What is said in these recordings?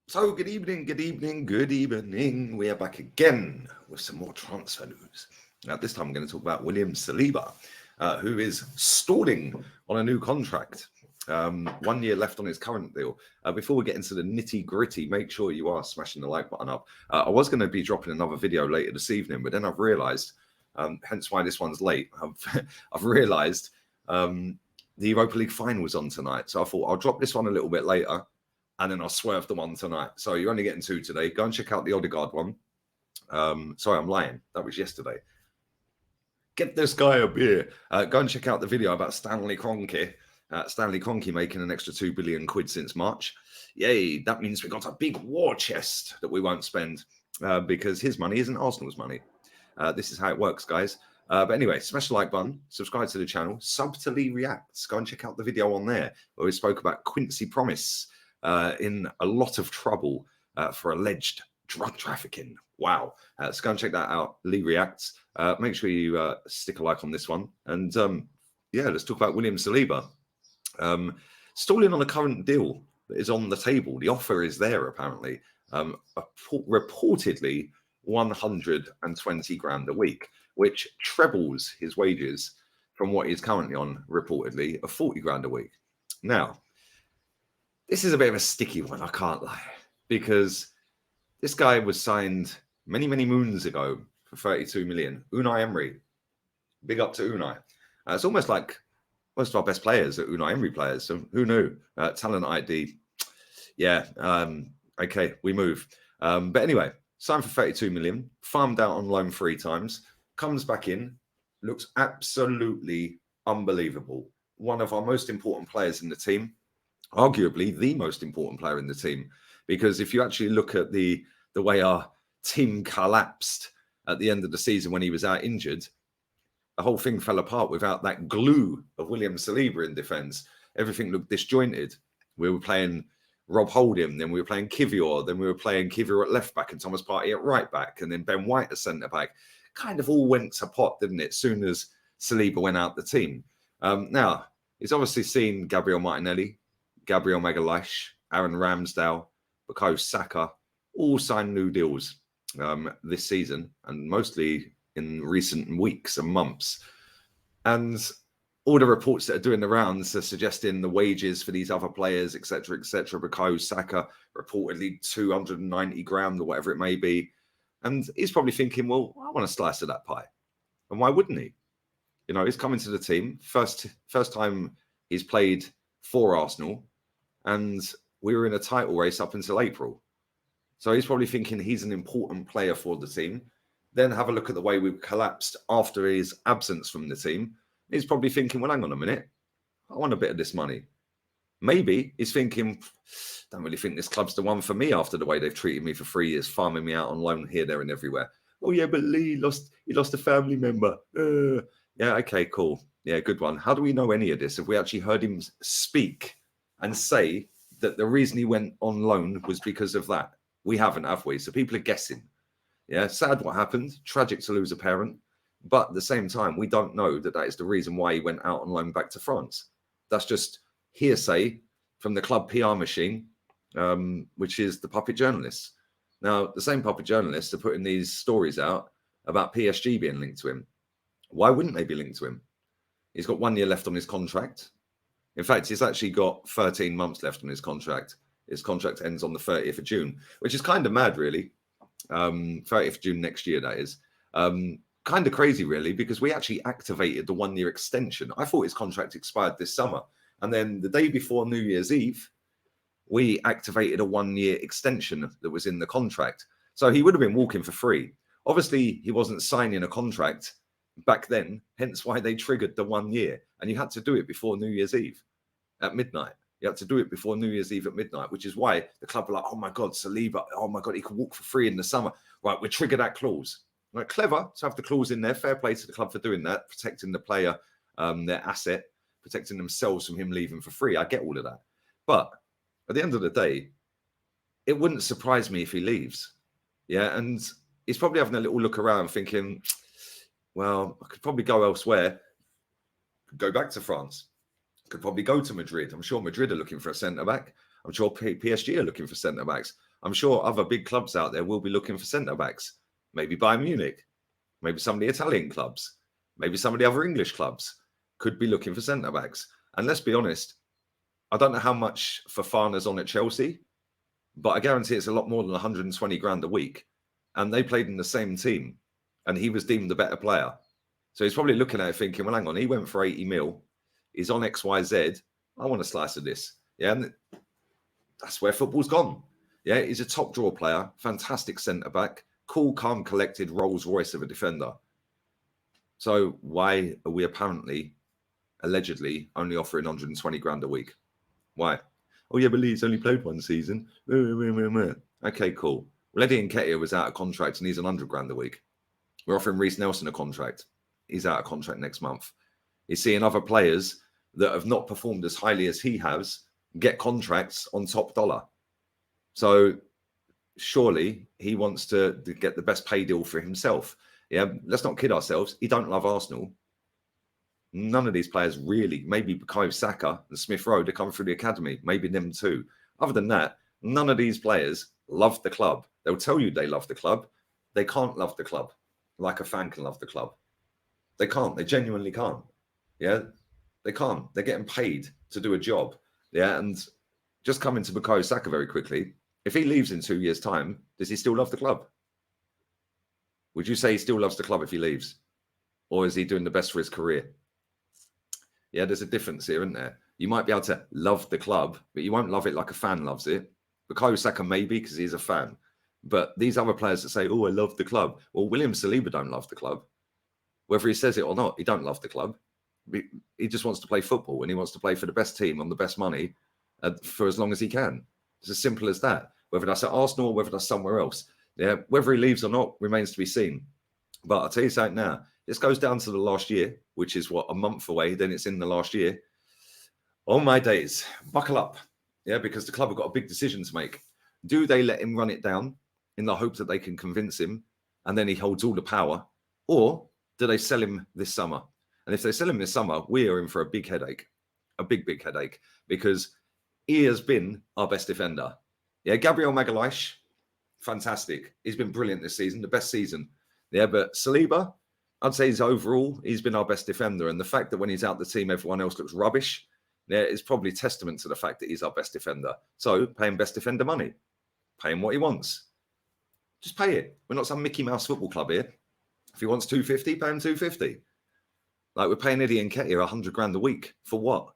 So, good evening, good evening, good evening. We are back again with some more transfer news. Now, this time I'm going to talk about William Saliba, who is stalling on a new contract. 1 year left on his current deal. Before we get into the nitty gritty, make sure you are smashing the like button up. I was going to be dropping another video later this evening, but then I've realised, hence why this one's late, I've realised the Europa League final was on tonight. So I thought I'll drop this one a little bit later and then I'll swerve the one tonight. So you're only getting two today. Go and check out the Odegaard one. Sorry, I'm lying. That was yesterday. Get this guy a beer. Go and check out the video about Stanley Kroenke. Stanley Kroenke making an extra 2 billion quid since March. Yay, that means we got a big war chest that we won't spend because his money isn't Arsenal's money. This is how it works, guys. But anyway, smash the like button, subscribe to the channel, Subtly Reacts. Go and check out the video on there where we spoke about Quincy Promise in a lot of trouble for alleged drug trafficking. Wow. So go and check that out. Lee Reacts. Make sure you stick a like on this one. And yeah, let's talk about William Saliba. Stalling on a current deal that is on the table. The offer is there, apparently. Reportedly 120 grand a week, which trebles his wages from what he's currently on, reportedly, of 40 grand a week. Now, this is a bit of a sticky one, I can't lie, because this guy was signed many, many moons ago for 32 million. Unai Emery. Big up to Unai. It's almost like most of our best players are Unai Emery players. So who knew? Talent ID. Yeah. Okay, we move. But anyway, signed for 32 million, farmed out on loan 3 times, comes back in, looks absolutely unbelievable. One of our most important players in the team. Arguably the most important player in the team, because if you actually look at the way our team collapsed at the end of the season when he was out injured, the whole thing fell apart without that glue of William Saliba in defence. Everything looked disjointed. We were playing Rob Holding, then we were playing Kivior, then we were playing Kivior at left back and Thomas Partey at right back, and then Ben White at centre back. Kind of all went to pot, didn't it, as soon as Saliba went out the team. Now, he's obviously seen Gabriel Martinelli, Gabriel Magalhaes, Aaron Ramsdale, Bukayo Saka, all signed new deals this season, and mostly in recent weeks and months. And all the reports that are doing the rounds are suggesting the wages for these other players, etc., etc. Bukayo Saka reportedly 290 grand or whatever it may be. And he's probably thinking, well, I want a slice of that pie. And why wouldn't he? You know, he's coming to the team. First time he's played for Arsenal. And we were in a title race up until April. So he's probably thinking he's an important player for the team. Then have a look at the way we've collapsed after his absence from the team. He's probably thinking, well, hang on a minute. I want a bit of this money. Maybe he's thinking, don't really think this club's the one for me after the way they've treated me for 3 years, farming me out on loan here, there, and everywhere. Oh, yeah, but Lee he lost a family member. Yeah, okay, cool. Yeah, good one. How do we know any of this if we actually heard him speak and say that the reason he went on loan was because of that? We haven't, have we? So people are guessing. Yeah, sad what happened. Tragic to lose a parent. But at the same time, we don't know that is the reason why he went out on loan back to France. That's just hearsay from the club PR machine, which is the puppet journalists. Now, the same puppet journalists are putting these stories out about PSG being linked to him. Why wouldn't they be linked to him? He's got 1 year left on his contract. In fact, he's actually got 13 months left on his contract. His contract ends on the 30th of June, which is kind of mad, really. 30th of June next year, that is. Kind of crazy, really, because we actually activated the 1 year extension. I thought his contract expired this summer. And then the day before New Year's Eve, we activated a 1 year extension that was in the contract. So he would have been walking for free. Obviously, he wasn't signing a contract back then, hence why they triggered the 1 year. And you had to do it before New Year's Eve at midnight. You had to do it before New Year's Eve at midnight, which is why the club were like, oh my God, Saliba, oh my God, he could walk for free in the summer. Right, we trigger that clause. Like, clever to have the clause in there. Fair play to the club for doing that, protecting the player, their asset, protecting themselves from him leaving for free. I get all of that. But at the end of the day, it wouldn't surprise me if he leaves. Yeah, and he's probably having a little look around thinking, well, I could probably go elsewhere. Could go back to France. Could probably go to Madrid. I'm sure Madrid are looking for a centre-back. I'm sure PSG are looking for centre-backs. I'm sure other big clubs out there will be looking for centre-backs. Maybe Bayern Munich, maybe some of the Italian clubs, maybe some of the other English clubs could be looking for centre-backs. And let's be honest, I don't know how much Fofana's on at Chelsea, but I guarantee it's a lot more than 120 grand a week. And they played in the same team, and he was deemed the better player. So he's probably looking at it thinking, well, hang on, he went for 80 mil. He's on XYZ. I want a slice of this. Yeah, and that's where football's gone. Yeah, he's a top draw player, fantastic centre-back, cool, calm, collected Rolls Royce of a defender. So why are we allegedly only offering 120 grand a week? Why? Oh, yeah, but Lee's only played one season. Okay, cool. Well, Eddie Nketiah was out of contract and he's 100 grand a week. We're offering Reece Nelson a contract. He's out of contract next month. He's seeing other players that have not performed as highly as he has get contracts on top dollar. So surely he wants to get the best pay deal for himself. Yeah, let's not kid ourselves. He don't love Arsenal. None of these players really, maybe Bukayo Saka and Smith Rowe, they come through the academy, maybe them too. Other than that, none of these players love the club. They'll tell you they love the club. They can't love the club like a fan can love the club. They can't. They genuinely can't. Yeah, they can't. They're getting paid to do a job. Yeah, and just coming to Bukayo Saka very quickly, if he leaves in 2 years' time, does he still love the club? Would you say he still loves the club if he leaves? Or is he doing the best for his career? Yeah, there's a difference here, isn't there? You might be able to love the club, but you won't love it like a fan loves it. Bukayo Saka maybe because he's a fan. But these other players that say, oh, I love the club. Well, William Saliba don't love the club. Whether he says it or not, he don't love the club. He just wants to play football and he wants to play for the best team on the best money for as long as he can. It's as simple as that. Whether that's at Arsenal or whether that's somewhere else. Yeah, whether he leaves or not remains to be seen. But I'll tell you something now. This goes down to the last year, which is what, a month away. Then it's in the last year. Oh my days, buckle up. Yeah, because the club have got a big decision to make. Do they let him run it down in the hope that they can convince him and then he holds all the power? Or do they sell him this summer? And if they sell him this summer, we are in for a big headache, a big headache, because he has been our best defender. Yeah, Gabriel Magalhaes, fantastic. He's been brilliant this season, the best season. Yeah, but Saliba, I'd say he's been our best defender. And the fact that when he's out the team, everyone else looks rubbish, yeah, is probably testament to the fact that he's our best defender. So pay him best defender money. Pay him what he wants. Just pay it. We're not some Mickey Mouse football club here. If he wants 250, pay him 250. Like we're paying Eddie Nketiah 100 grand a week. For what?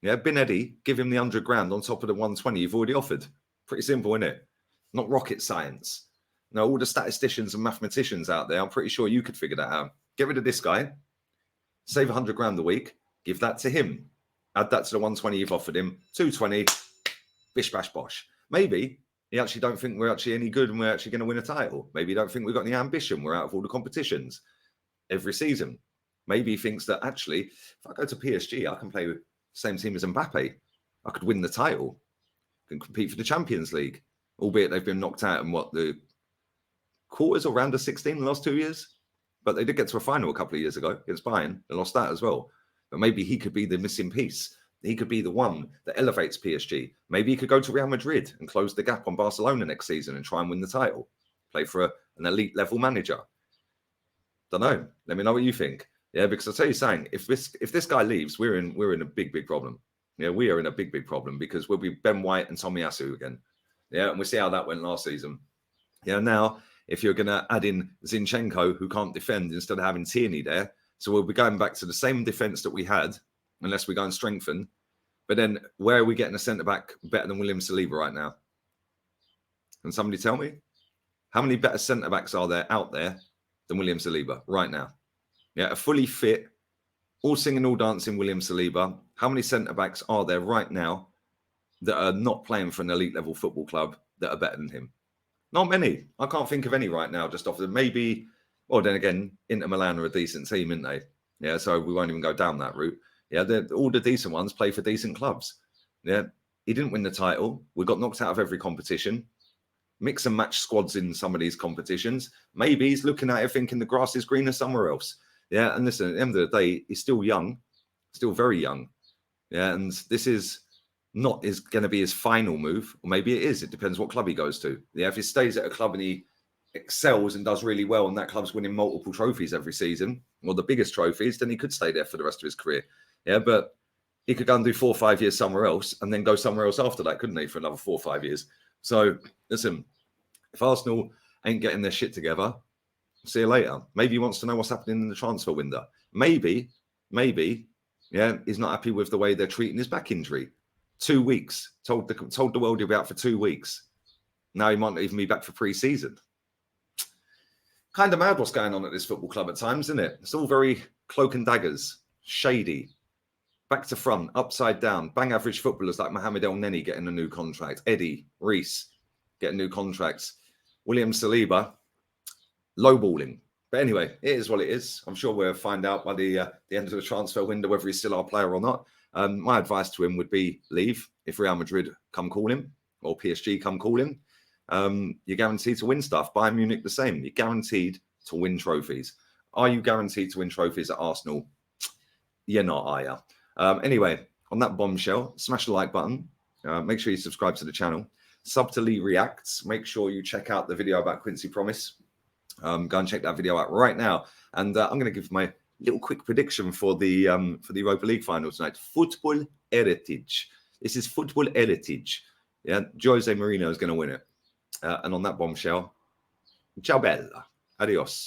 Yeah, Bin Eddie, give him the 100 grand on top of the 120 you've already offered. Pretty simple, isn't it? Not rocket science. Now, all the statisticians and mathematicians out there, I'm pretty sure you could figure that out. Get rid of this guy, save 100 grand a week, give that to him. Add that to the 120 you've offered him, 220, bish, bash, bosh. Maybe you actually don't think we're actually any good and we're actually going to win a title. Maybe you don't think we've got any ambition. We're out of all the competitions every season. Maybe he thinks that actually, if I go to PSG, I can play with the same team as Mbappe. I could win the title, can compete for the Champions League, albeit they've been knocked out in the quarters or round of 16 the last 2 years. But they did get to a final a couple of years ago against Bayern. They lost that as well. But maybe he could be the missing piece. He could be the one that elevates PSG. Maybe he could go to Real Madrid and close the gap on Barcelona next season and try and win the title. Play for an elite level manager. Don't know. Let me know what you think. Yeah, because I'll tell you something. If this guy leaves, we're in a big problem. Yeah, we are in a big problem because we'll be Ben White and Tomiyasu again. Yeah, and we'll see how that went last season. Yeah, now if you're going to add in Zinchenko, who can't defend, instead of having Tierney there, so we'll be going back to the same defence that we had, unless we go and strengthen. But then where are we getting a centre-back better than William Saliba right now? Can somebody tell me? How many better centre-backs are there out there than William Saliba right now? Yeah, a fully fit, all singing, all dancing William Saliba. How many centre-backs are there right now that are not playing for an elite level football club that are better than him? Not many. I can't think of any right now, just off the maybe. Well, then again, Inter Milan are a decent team, aren't they? Yeah, so we won't even go down that route. Yeah, all the decent ones play for decent clubs. Yeah, he didn't win the title. We got knocked out of every competition. Mix and match squads in some of these competitions. Maybe he's looking at it thinking the grass is greener somewhere else. Yeah, and listen, at the end of the day, he's still young, still very young. Yeah, and this is not is going to be his final move, or maybe it is. It depends what club he goes to. Yeah, if he stays at a club and he excels and does really well, and that club's winning multiple trophies every season, or the biggest trophies, then he could stay there for the rest of his career. Yeah, but he could go and do 4 or 5 years somewhere else, and then go somewhere else after that, couldn't he, for another 4 or 5 years? So listen, if Arsenal ain't getting their shit together, see you later. Maybe he wants to know what's happening in the transfer window. Maybe, yeah, he's not happy with the way they're treating his back injury. 2 weeks. Told the world he'll be out for 2 weeks. Now he might not even be back for pre-season. Kind of mad what's going on at this football club at times, isn't it? It's all very cloak and daggers, shady, back to front, upside down. Bang average footballers like Mohamed El Neni getting a new contract. Eddie, Reese getting new contracts. William Saliba, lowballing. But anyway, it is what it is. I'm sure we'll find out by the end of the transfer window whether he's still our player or not. My advice to him would be leave if Real Madrid come call him or PSG come call him. You're guaranteed to win stuff. Bayern Munich the same. You're guaranteed to win trophies. Are you guaranteed to win trophies at Arsenal? You're not, are you? Anyway, on that bombshell, smash the like button. Make sure you subscribe to the channel. Subtly Reacts. Make sure you check out the video about Quincy Promise. Go and check that video out right now. And I'm going to give my little quick prediction for the Europa League final tonight. Football heritage. This is football heritage. Yeah, Jose Mourinho is going to win it. And on that bombshell, ciao bella. Adios.